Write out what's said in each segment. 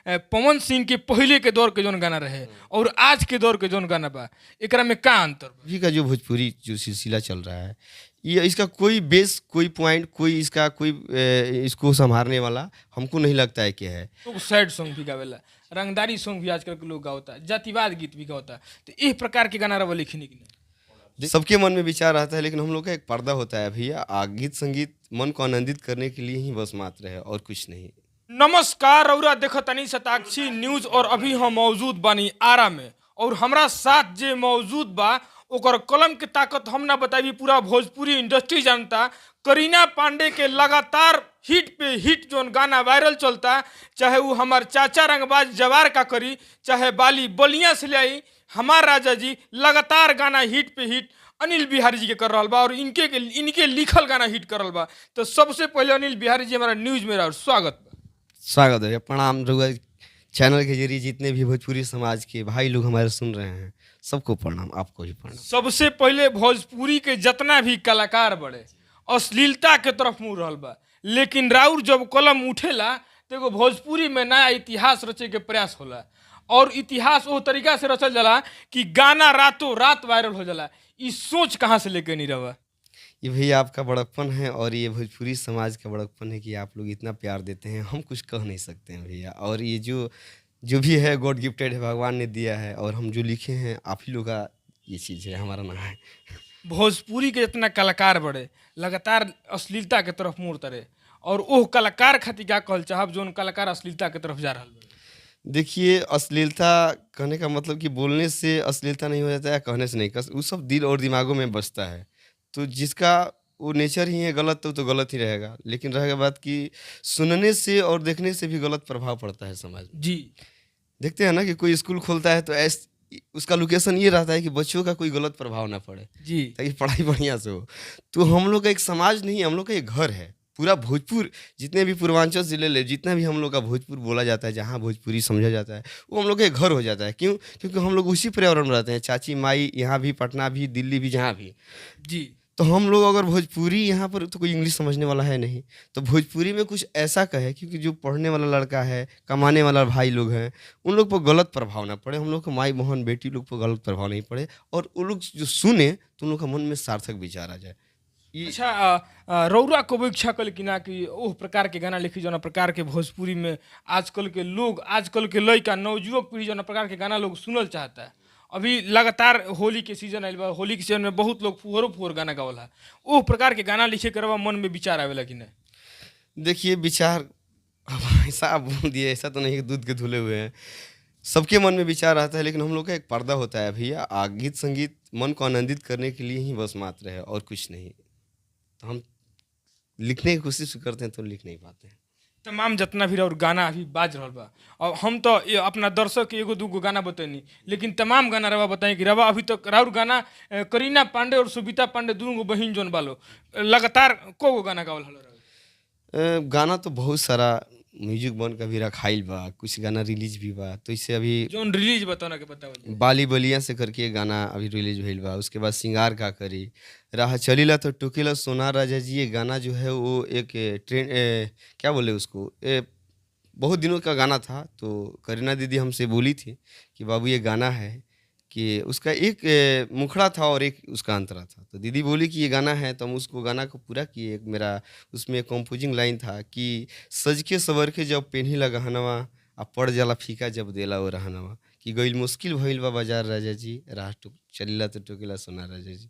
पवन सिंह के पहले के दौर के जौन गाना रहे और आज के दौर के जौन गाना बा, एकरा में का अंतर बा? अभी का जो भोजपुरी जो सिलसिला चल रहा है, ये इसका कोई बेस, कोई पॉइंट, कोई इसका कोई इसको संभालने वाला हमको नहीं लगता है कि है। लोग सैड सॉन्ग भी गावेला, रंगदारी सॉन्ग भी आजकल के लोग गावता, जातिवाद गीत भी गावता, तो इस प्रकार के गाना रवा लिखनी कि नहीं? सबके मन में विचार आता है, लेकिन हम लोग का एक पर्दा होता है भैया। गीत संगीत मन को आनंदित करने के लिए ही बस मात्र है, और कुछ नहीं। नमस्कार, रउरा देखतनी शताक्षी न्यूज और अभी हम मौजूद बानी आरा में, और हमरा साथ जे मौजूद बा ओकर कलम के ताकत हम ना बताई, पूरा भोजपुरी इंडस्ट्री जानता। करीना पांडे के लगातार हिट पे हिट जोन गाना वायरल चलता, चाहे वो हमार चाचा रंगबाज जवार का करी, चाहे बाली बलिया से लाई, हमार राजा जी लगातार गाना हिट पे हिट अनिल बिहारी जी के कर रहा बा, और इनके लिखल गाना हिट कर रहा बा। तो सबसे पहले अनिल बिहारी जी हमारा न्यूज में और स्वागत बा। स्वागत है, प्रणाम। रउआ चैनल के जरिए जितने भी भोजपुरी समाज के भाई लोग हमारे सुन रहे हैं, सबको प्रणाम, आपको भी प्रणाम। सबसे पहले भोजपुरी के जितना भी कलाकार बड़े अश्लीलता के तरफ मुँह रहल बा, लेकिन राउर जब कलम उठेला तो एगो भोजपुरी में नया इतिहास रचे के प्रयास होला, और इतिहास वो तरीका से रचल जाला कि गाना रातों रात वायरल हो जाला। ई सोच कहाँ से लेके नहीं रहा? ये भैया आपका बड़प्पन है, और ये भोजपुरी समाज का बड़प्पन है कि आप लोग इतना प्यार देते हैं। हम कुछ कह नहीं सकते हैं भैया, और ये जो भी है गॉड गिफ्टेड है, भगवान ने दिया है, और हम जो लिखे हैं आप ही लोग का ये चीज़ है, हमारा ना है। भोजपुरी के जितना कलाकार बड़े लगातार अश्लीलता के तरफ मुड़ तरे, और ओह कलाकार खातिर क्या कहल चाहब जोन कलाकार अश्लीलता के तरफ जा रहा है? देखिए, अश्लीलता कहने का मतलब कि बोलने से अश्लीलता नहीं हो जाता है, कहने से नहीं, वो सब दिल और दिमागों में बसता है। तो जिसका वो नेचर ही है गलत, तो गलत ही रहेगा। लेकिन रहेगा बात कि सुनने से और देखने से भी गलत प्रभाव पड़ता है समाज में। जी, देखते हैं ना कि कोई स्कूल खोलता है तो उसका लोकेशन ये रहता है कि बच्चों का कोई गलत प्रभाव ना पड़े, जी, ताकि पढ़ाई बढ़िया से हो। तो हम लोग का एक समाज नहीं, हम लोग का एक घर है। पूरा भोजपुर, जितने भी पूर्वांचल जिले ले, जितना भी हम लोग का भोजपुर बोला जाता है, जहाँ भोजपुरी समझा जाता है, वो हम लोग का एक घर हो जाता है। क्यों? क्योंकि हम लोग उसी पर्यावरण में रहते हैं, चाची माई यहाँ भी, पटना भी, दिल्ली भी, जहाँ भी। जी। तो हम लोग अगर भोजपुरी यहाँ पर, तो कोई इंग्लिश समझने वाला है नहीं, तो भोजपुरी में कुछ ऐसा कहे, क्योंकि जो पढ़ने वाला लड़का है, कमाने वाला भाई लोग हैं, उन लोग पर गलत प्रभाव ना पड़े, हम लोग को माई बहन बेटी लोग पर गलत प्रभाव नहीं पड़े, और वो लोग जो सुने तो उन लोग का मन में सार्थक विचार आ जाए। अच्छा, रौरा को इच्छा कल कि ना कि ओह प्रकार के गाना लिखी जो प्रकार के भोजपुरी में आजकल के लोग, आजकल के लड़का नवयुवक पीढ़ी जो प्रकार के गाना लोग सुनल चाहता है। अभी लगातार होली के सीजन आयल बा, होली के सीजन में बहुत लोग फुहरो गाना गावला, ओह प्रकार के गाना लिखे करवा मन में विचार आवेला कि नहीं? देखिए, विचार अब ऐसा आप बोल दिए, ऐसा तो नहीं कि दूध के धुले हुए हैं। सबके मन में विचार आता है, लेकिन हम लोग का एक पर्दा होता है भैया। गीत संगीत मन को आनंदित करने के लिए ही बस मात्र है, और कुछ नहीं। तो हम लिखने की कोशिश करते हैं तो लिख नहीं पाते हैं। तमाम जितना भी और गाना अभी बाज रहा बा, और हम तो अपना दर्शक के एगो दूगो गाना बतानी, लेकिन तमाम गाना रवा बताएं कि रवा अभी तक राउर गाना करीना पांडे और सुबिता पांडे दोनों बहन जोन बालो लगातार को गाना गावल हलो? गाना तो बहुत सारा म्यूजिक बन का भी रखाइल बा, कुछ गाना रिलीज भी बा। तो इससे अभी जोन रिलीज बताओ ना, के बताओ। बाली बलिया से करके गाना अभी रिलीज भइल बा। उसके बाद सिंगार का करी, राह चलीला तो टुकेला सोना राजा जी, ये गाना जो है वो एक ट्रेंड, क्या बोले उसको, बहुत दिनों का गाना था। तो करीना दीदी हमसे बोली थी कि बाबू ये गाना है, कि उसका एक मुखड़ा था और एक उसका अंतरा था। तो दीदी बोली कि ये गाना है, तो हम उसको गाना को पूरा किए। एक मेरा उसमें कंपोजिंग लाइन था कि सज के सवर के जब पेन्ही लगा हनवा, आ पड़ जाला फीका जब देला वो रहनवा, कि गईल मुश्किल भइल बा बाजार राजा जी, राह चलीला तो टोकेला सोना राजा जी।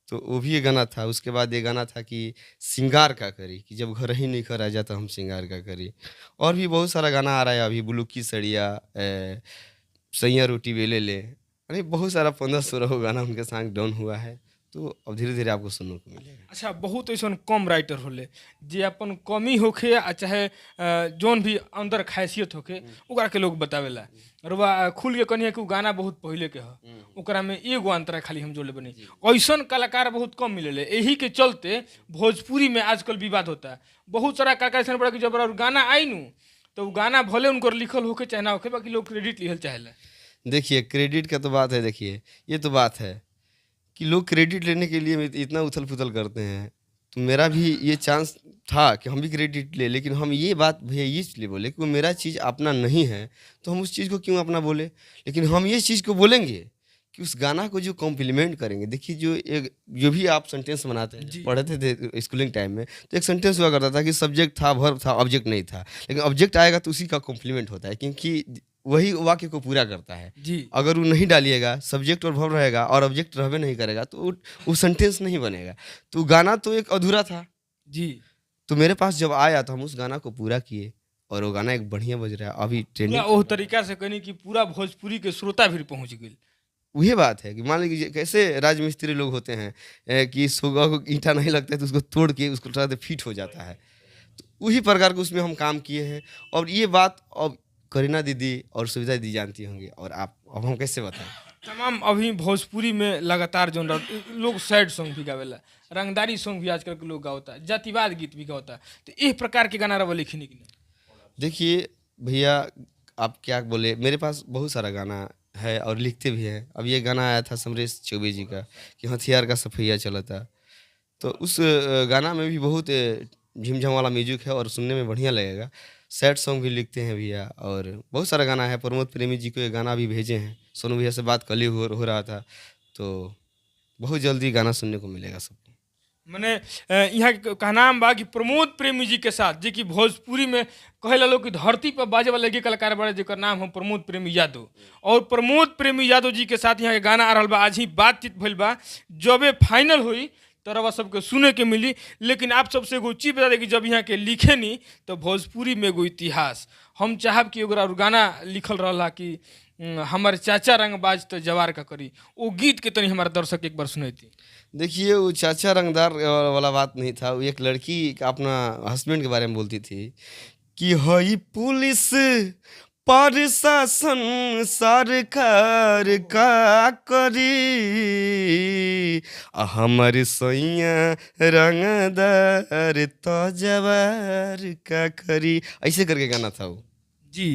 तो वो भी ये गाना था। उसके बाद ये गाना था कि सिंगार का करी, कि जब घर ही नहीं कर आ जाता हम सिंगार का करी। और भी बहुत सारा गाना आ रहा है अभी, बुलुकी सड़िया, सैया रोटी बेले ले, अरे बहुत सारा 15-16 गाना उनके साथ डाउन हुआ है। तो अब धीरे धीरे आपको सुनने को मिलेगा। अच्छा, बहुत ऐसा कम राइटर होले जे अपन कमी होखे आ चाहे जोन भी अंदर खासियत होखे ओकरा के लोग बतावेला, और खुल के कनिए कि गाना बहुत पहले के ह, ओकरा में एगो अंतरा खाली हम जोड़ले बनी। ऐसन कलाकार बहुत कम मिलेले, यही के चलते भोजपुरी में आजकल विवाद होता है। बहुत सारा कलाकार ऐसा पड़ा कि जब गाना आई नू तो गाना भले उनको लिखल होके चाहे ना होके, बाकी लोग क्रेडिट लिखल चाहेला। देखिए, क्रेडिट का तो बात है। देखिए, ये तो बात है कि लोग क्रेडिट लेने के लिए इतना उथल पुथल करते हैं। तो मेरा भी ये चांस था कि हम भी क्रेडिट ले, लेकिन हम ये बात भैया ये इसलिए बोले कि वो मेरा चीज़ अपना नहीं है, तो हम उस चीज़ को क्यों अपना बोले। लेकिन हम ये चीज़ को बोलेंगे कि उस गाना को जो कॉम्प्लीमेंट करेंगे, देखिए जो भी आप सेंटेंस बनाते हैं, जी। पढ़ते थे स्कूलिंग टाइम में, तो एक सेंटेंस हुआ करता था कि सब्जेक्ट था, वर्ब था, ऑब्जेक्ट नहीं था। लेकिन ऑब्जेक्ट आएगा तो उसी का कॉम्प्लीमेंट होता है, क्योंकि वही वाक्य को पूरा करता है। जी। अगर वो नहीं डालिएगा, सब्जेक्ट और वर्ब रहेगा और ऑब्जेक्ट रहबे नहीं करेगा, तो वो सेंटेंस नहीं बनेगा। तो गाना तो एक अधूरा था। जी। तो मेरे पास जब आया तो हम उस गाना को पूरा किए और वो गाना एक बढ़िया बज रहा है, अभी पूरा ट्रेंडिंग। ओह तरीका से कहनी कि पूरा भोजपुरी के श्रोता भी पहुंच गई। वही बात है कि मान लीजिए कैसे राजमिस्त्री लोग होते हैं, कि सुबह को ईंटा नहीं लगता है तो उसको तोड़ के उसको थोड़ा सा फिट हो जाता है। तो वही प्रकार के उसमें हम काम किए हैं। और ये बात अब करीना दीदी और सुविधा दीदी जानती होंगी, और आप, अब हम कैसे बताएं। तमाम अभी भोजपुरी में लगातार जो लोग सैड सॉन्ग भी गावेला, रंगदारी सॉन्ग भी आजकल के लोग गावता, जातिवाद गीत भी गावता। तो इस प्रकार के गाना रवा लिखनी कि नहीं? देखिए भैया, आप क्या बोले, मेरे पास बहुत सारा गाना है और लिखते भी हैं। अब ये गाना आया था समरेश चौबे जी का कि हथियार का सफैया चला था, तो उस गाना में भी बहुत झिमझम वाला म्यूजिक है और सुनने में बढ़िया लगेगा। सैड सॉन्ग भी लिखते हैं भैया, और बहुत सारा गाना है। प्रमोद प्रेमी जी को ये गाना भी भेजे हैं, सोनू भैया से बात कल ही हो रहा था, तो बहुत जल्दी गाना सुनने को मिलेगा सबको। मने यहाँ के कहनाम बा कि प्रमोद प्रेमी जी के साथ, जे कि भोजपुरी में कहे ला लोग कि धरती पर बाजे वाले के कलाकार बड़े, जेकर नाम हम प्रमोद प्रेमी यादव, और प्रमोद प्रेमी यादव जी के साथ यहाँ के गाना आ रहा बा। आज ही बातचीत भइल बा, जबे फाइनल हुई तो रवा सबके सुने के मिली। लेकिन आप सबसे एगो चीज बता दें कि जब यहाँ के लिखे नहीं तो भोजपुरी में एगो इतिहास हम चाहब कि ओकरा गाना लिखल रहा कि हमारे चाचा रंगबाज तो जवार का करी, वो गीत के तनी हमारे दर्शक एक बार सुनैती। देखिए वो चाचा रंगदार वाला बात नहीं था, वो एक लड़की अपना हस्बैंड के बारे में बोलती थी कि हई पुलिस प्रशासन सरकार का करी, हमर सैया रंगदार तो जवार का करी, ऐसे करके गाना था वो। जी।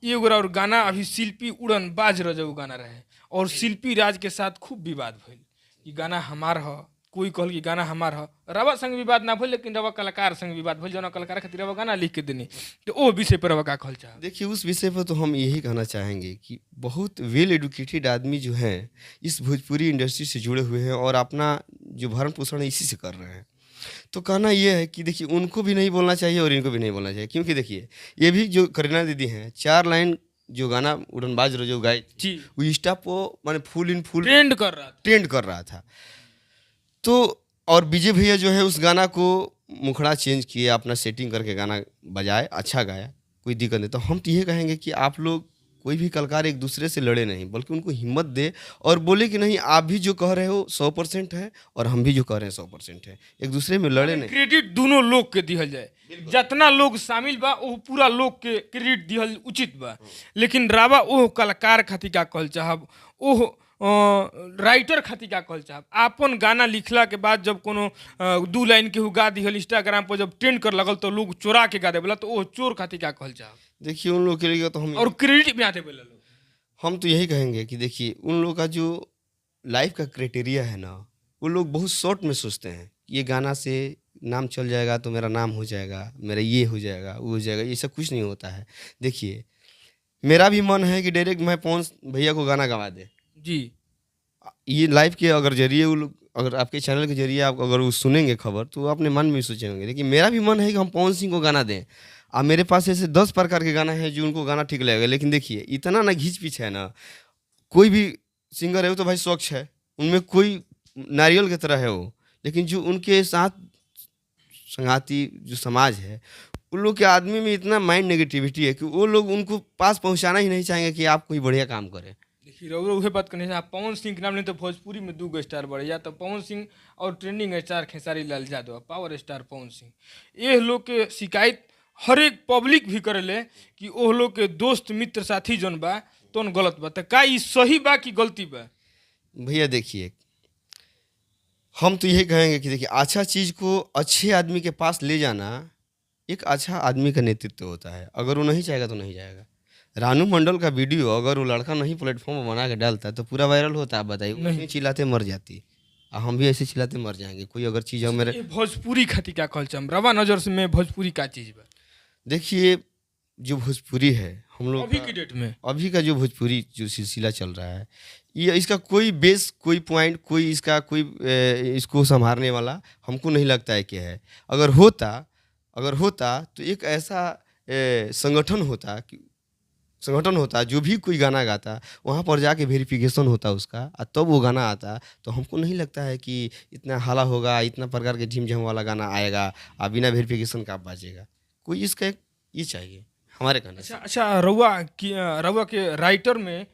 एगो और गाना अभी शिल्पी उड़न बाज रजऊ गाना रहे, और शिल्पी राज के साथ खूब विवाद भइल कि गाना हमार ह, कोई कहल कि गाना हमार ह। रवा संग विवाद ना भइल, लेकिन रवा कलाकार संग विवाद भइल, जौन कलाकार खातिर रवा गाना लिख के देनी। तो वो विषय पर रवा का कहल चाह? देखिए उस विषय पर तो हम यही कहना चाहेंगे कि बहुत वेल एडुकेटेड आदमी जो हैं इस भोजपुरी इंडस्ट्री से जुड़े हुए हैं और अपना जो भरण पोषण है इसी से कर रहे हैं। तो कहना ये है कि देखिए उनको भी नहीं बोलना चाहिए और इनको भी नहीं बोलना चाहिए, क्योंकि देखिए ये भी जो करीना दीदी हैं, 4 लाइन जो गाना उड़नबाज रजो गाए जी। वो इंस्टा पे माने फुल इन फुल ट्रेंड कर रहा था। ट्रेंड कर रहा था। तो और विजय भैया जो है उस गाना को मुखड़ा चेंज किए, अपना सेटिंग करके गाना बजाए, अच्छा गाया, कोई दिक्कत नहीं। तो हम तो ये कहेंगे कि आप लोग कोई भी कलाकार एक दूसरे से लड़े नहीं, बल्कि उनको हिम्मत दे और बोले कि नहीं आप भी जो कह रहे हो 100% है और हम भी जो कह रहे हैं 100% है, एक दूसरे में लड़े नहीं। क्रेडिट दोनों लोग के दिहल जाए, जितना लोग शामिल बा वो पूरा लोग के क्रेडिट दिहल उचित बा। लेकिन रावा ओह कलाकार खातिर का कहल चाहब, ओह राइटर खातिर का कहल चाहब, आपन गाना लिखला के बाद जब कोनो 2 लाइन के गा दिहल इंस्टाग्राम पर जब ट्रेंड कर लगल तो लोग चोरा के गा देवला, तो ओह चोर खातिर का कहल चाहब? देखिए उन लोग के लिए तो हम और क्रेडिट में आते बोला लोग। हम तो यही कहेंगे कि देखिए उन लोग का जो लाइफ का क्राइटेरिया है ना, वो लोग बहुत शॉर्ट में सोचते हैं कि ये गाना से नाम चल जाएगा तो मेरा नाम हो जाएगा, मेरा ये हो जाएगा, वो हो जाएगा। ये सब कुछ नहीं होता है। देखिए मेरा भी मन है कि डायरेक्ट मैं पवन भैया को गाना गवा दे। जी। ये लाइव के अगर जरिए वो लोग, अगर आपके चैनल के जरिए आप अगर वो सुनेंगे खबर, तो वो अपने मन में सोचेंगे। देखिए मेरा भी मन है कि हम पवन सिंह को गाना दें। अब मेरे पास ऐसे 10 प्रकार के गाना है जो उनको गाना ठीक लगेगा, लेकिन देखिए इतना ना घींच पीछ है ना। कोई भी सिंगर है वो तो भाई स्वच्छ है, उनमें कोई नारियल की तरह है वो, लेकिन जो उनके साथ संगाती जो समाज है, उन लोग के आदमी में इतना माइंड नेगेटिविटी है कि वो लोग उनको पास पहुंचाना ही नहीं चाहेंगे कि आप कोई बढ़िया काम करें। देखिए रउरा उहे बात करने आप पवन सिंह के नाम नहीं तो भोजपुरी में 2 स्टार बढ़े, या तो पवन सिंह और trending star Khesari Lal Yadav, power star Pawan Singh. ये लोग के शिकायत हर एक पब्लिक भी करेले कि ओह लोग के दोस्त मित्र साथी जौन बा तौन गलत बा। तो का ई सही बा कि गलती बा? भैया देखिए हम तो यही कहेंगे कि देखिए अच्छा चीज़ को अच्छे आदमी के पास ले जाना एक अच्छा आदमी का नेतृत्व होता है। अगर वो नहीं चाहेगा तो नहीं जाएगा। रानू मंडल का वीडियो अगर वो लड़का नहीं प्लेटफॉर्म बना के डालता तो पूरा वायरल होता, आप बताइए, नहीं। उसमें चिल्लाते मर जाती। हम भी ऐसे चिल्लाते मर जाएंगे। कोई अगर चीज़ है मेरे, ये भोजपुरी खातिर क्या कहल चम रवा नजर से में भोजपुरी का चीज बा देखिए जो भोजपुरी है हम लोग अभी का, की डेट में? अभी का जो भोजपुरी जो सिलसिला चल रहा है, ये इसका कोई बेस, कोई पॉइंट, कोई इसका कोई इसको संभालने वाला हमको नहीं लगता है कि है। अगर होता तो एक ऐसा संगठन होता जो भी कोई गाना गाता वहाँ पर जाके वेरिफिकेशन होता उसका, और तब वो गाना आता। तो हमको नहीं लगता है कि इतना हाला होगा, इतना प्रकार के झिमझम वाला गाना आएगा और बिना वेरिफिकेशन का बाजेगा। कोई इसका एक ये चाहिए हमारे कहने से। अच्छा रवा के राइटर में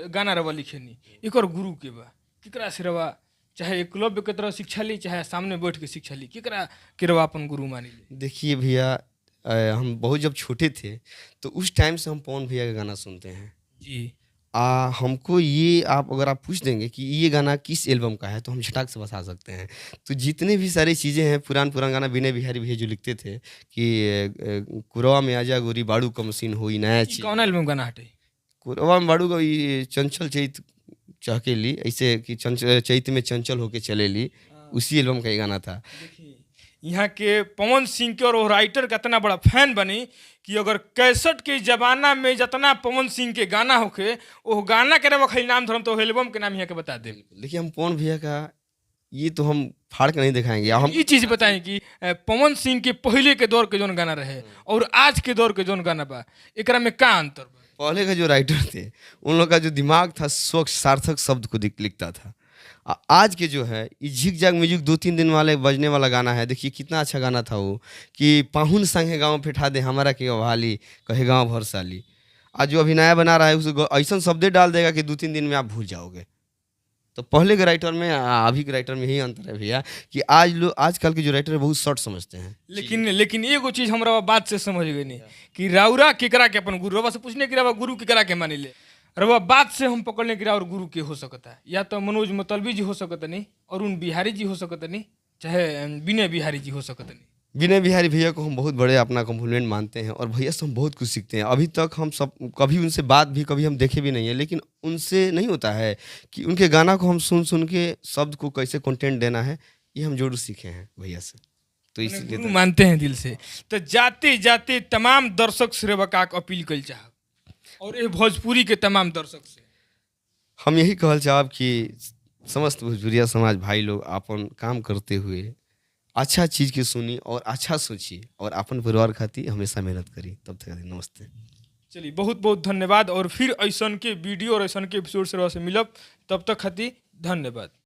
गाना रवा लिखेनी एक और गुरु के बा केकरा से रवा चाहे एकलव्य के तरह शिक्षा ली चाहे सामने बैठ के शिक्षा ली केकरा के रवा अपन गुरु मानी ले? देखिए भैया, हम बहुत जब छोटे थे तो उस टाइम से हम पवन भैया का गाना सुनते हैं। जी हमको ये अगर आप पूछ देंगे कि ये गाना किस एल्बम का है तो हम झटाक से बता सकते हैं। तो जितने भी सारी चीज़ें हैं, पुरान गाना विनय बिहारी भैया जो लिखते थे कि कुरवा में आजा गोरी बाड़ू कमसीन होई नया ई चीज, कौन एल्बम गाना हटे? कुरवा में बाड़ू का ये चंचल चैत चहकेली, ऐसे कि चैत में चंचल होके चलेली, उसी एल्बम का ये गाना था। देखिए यहाँ के पवन सिंह के और वो राइटर का इतना बड़ा फैन बनी कि अगर 61 के जमाना में जितना पवन सिंह के गाना होके वो गाना के रवा खाली नाम धरम तो एल्बम के नाम यहाँ के बता दे। देखिए हम पवन भैया का ये तो हम फाड़ के नहीं दिखाएंगे। हम ये चीज बताएं कि पवन सिंह के पहले के दौर के जोन गाना रहे और आज के दौर के जोन गाना बा एकरा में का अंतर बा? पहले का जो राइटर थे उन लोग का जो दिमाग था स्वच्छ सार्थक शब्द को लिखता था। आज के जो है ये झिक जाग म्यूजिक 2-3 दिन वाले बजने वाला गाना है। देखिए कितना अच्छा गाना था वो कि पाहुन संगे गाँव फिठा दे हमारा के वाली कहे गाँव भर साली। आज जो अभी नया बना रहा है उसको ऐसा शब्द डाल देगा कि 2-3 दिन में आप भूल जाओगे। तो पहले के राइटर में अभी के राइटर में यही अंतर है भैया कि आजकल के जो राइटर है बहुत शॉर्ट समझते हैं। लेकिन एगो चीज हमरा बात से समझ गई नहीं कि राउरा केकरा के अपन गुरु रवा से पूछने की रवा गुरु केकरा के मानी ले? रवा बात से हम पकड़ने की और गुरु के हो सकता है या तो मनोज मतलबी जी हो सकता नहीं, अरुण बिहारी जी हो सकता नहीं, चाहे विनय बिहारी जी हो सकता नहीं। विनय बिहारी भैया को हम बहुत बड़े अपना कॉम्प्लीमेंट मानते हैं और भैया से हम बहुत कुछ सीखते हैं। अभी तक हम सब कभी उनसे बात भी कभी हम देखे भी नहीं है, लेकिन उनसे नहीं होता है कि उनके गाना को हम सुन के शब्द को कैसे कंटेंट देना है, ये हम जरूर सीखे हैं भैया से। तो इसलिए गुरु मानते हैं दिल से। तो जाते जाते तमाम दर्शक श्रेवका के अपील कल चाह और ये भोजपुरी के तमाम दर्शक से हम यही कहल चाहब कि समस्त भोजपुरिया समाज भाई लोग अपन काम करते हुए अच्छा चीज़ के सुनी और अच्छा सोची और अपन परिवार खातिर हमेशा मेहनत करी। तब तक नमस्ते। चलिए बहुत बहुत धन्यवाद और फिर ऐसन के वीडियो और ऐसन के एपिसोड से मिलब। तब तक खातिर धन्यवाद।